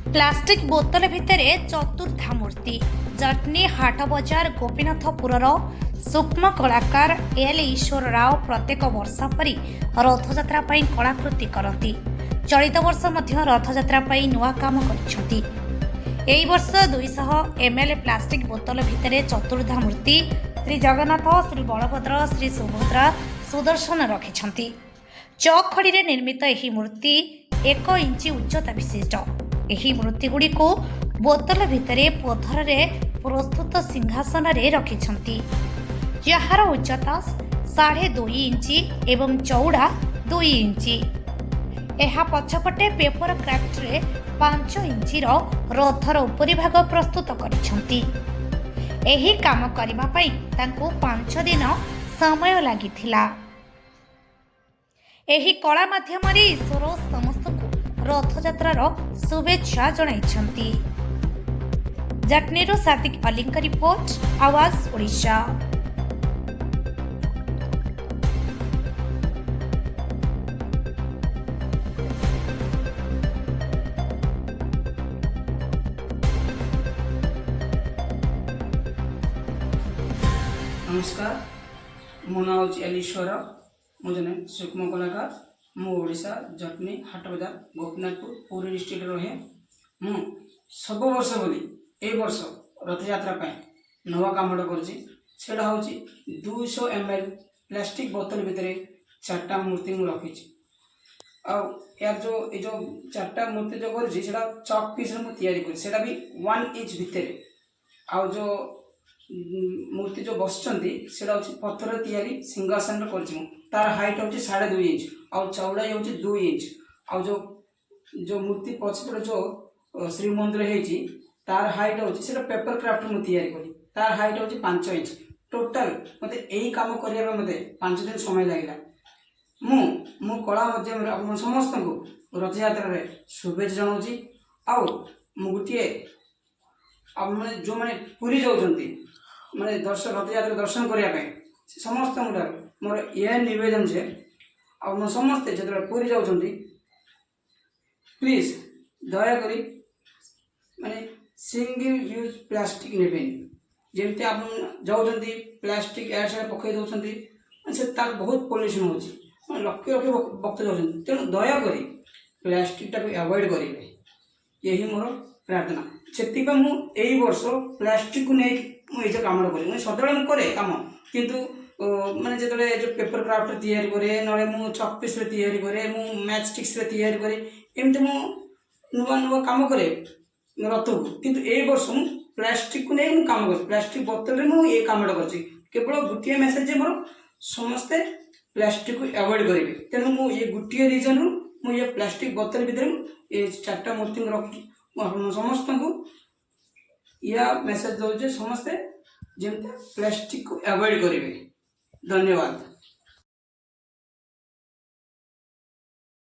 Plastic बोतल भितर चतुर्धा मूर्ति जटनी हाट बजार गोपीनाथपुर सूक्ष्म कलाकार एल ईश्वर राव प्रत्येक वर्ष परी रथयात्रा कलाकृति करती। चलित वर्ष मध्य रथयात्रा नुआ काम करिसेंती। एही वर्ष 200 ml प्लास्टिक बोतल भितर चतुर्धा मूर्ति श्री जगन्नाथ, श्री बलभद्र, श्री सुभद्रा, सुदर्शन रखिछंती। चौक खड़ी निर्मित एही मूर्ति 1 इंच उच्चता विशिष्ट। एही मूर्ति गुड़ी को बोतल भितरे पत्थर रे प्रस्तुत सिंहासन रे रखिछंती, जहार उच्चता 2.5 इंची एवं चौड़ा 2 इंची। एहा पछपटे पेपर क्राफ्ट रे 5 इंची रो रथर उपरि भाग प्रस्तुत करिछंती। एही काम करिबा पई तांको 5 दिन समय लागिथिला। एही कला माध्यम रे ईश्वर समस्त रथयात्रार शुभेच्छा जणाइछंती। जटनीरो सादिक अलीଙ୍କ रिपोर्ट, आवाज ओडिशा। नमस्कार, मो ना हूँ एल ईश्वर। मु जने सूक्ष्म कलाकार। मु ओडिशा जटनी हाट बजार गोपीनाथपुर पुरी डिस्ट्रिक्ट रहे। मु सब वर्ष बोली ए वर्ष रथयात्रा नवा काम सेटा हूँ 200 ml प्लास्टिक बोतल भितर 4टा मूर्ति मु रखी। यार जो 4टा मूर्ति जो कर चक पीस सेटा भी 1 इंच भितर। आउ जो मूर्ति जो बसचंती सेटा होची पत्थर तैयारी सिंहासन रे करछि। तार हाइट होची 2.5 इंच और चौड़ाई होची 2 इंच। और जो मूर्ति पछपटे जो श्री मंदिर हेची तार हाइट होची सेटा पेपर क्राफ्ट मु तैयारी करी। तार हाइट होची 5 इंच। टोटल मते एही काम करिया मते 5 दिन समय लागिला। मु कला माध्यम रे आपण समस्त को रथ यात्रा रे शुभेच्छा जणाउची। आ मु गुटिए आपण जो माने पुरी जाउछंती माने दर्शन रथ यात्रा दर्शन करिया समस्त मोर यह निवेदन जे आप समस्ते जो पुरी जाउछंती प्लीज दया करी माने सिंगल यूज प्लास्टिक नेबेनी। जेमते आप जाउछंती प्लास्टिक एयर से पकई दउछंती से तार बहुत पोल्यूशन होची। माने लक्ष लक्ष भक्त जाउछंती। तेणु दया करी प्लास्टिक टाको अवॉइड करिवे, यही मोर प्रार्थना। सेति मु एई वर्ष प्लास्टिक को नै मु ए काम करी। मैं सदळे मु करे काम, किंतु माने जेतले जो पेपर क्राफ्ट तैयारी करे नले मु चक पीस रे तैयारी करे, मु मैच स्टिक्स रे तैयारी करे, एमते मु नुवा नुवा काम करे रथ को। किंतु ए वर्ष मु प्लास्टिक को नै मु काम कर प्लास्टिक बोतल रे मु ए काम करछि। केवल गुटिया मेसेज जे मोर समस्ते प्लास्टिक को अवॉइड करिवे। तेनु मु ए गुटिया रीजन रु मु ए प्लास्टिक बोतल भीतर ए 4टा मूर्ति रखि मु समस्त को या मेसेज दो जे समस्ते जेमते प्लास्टिक को अवॉइड करिवे। धन्यवाद।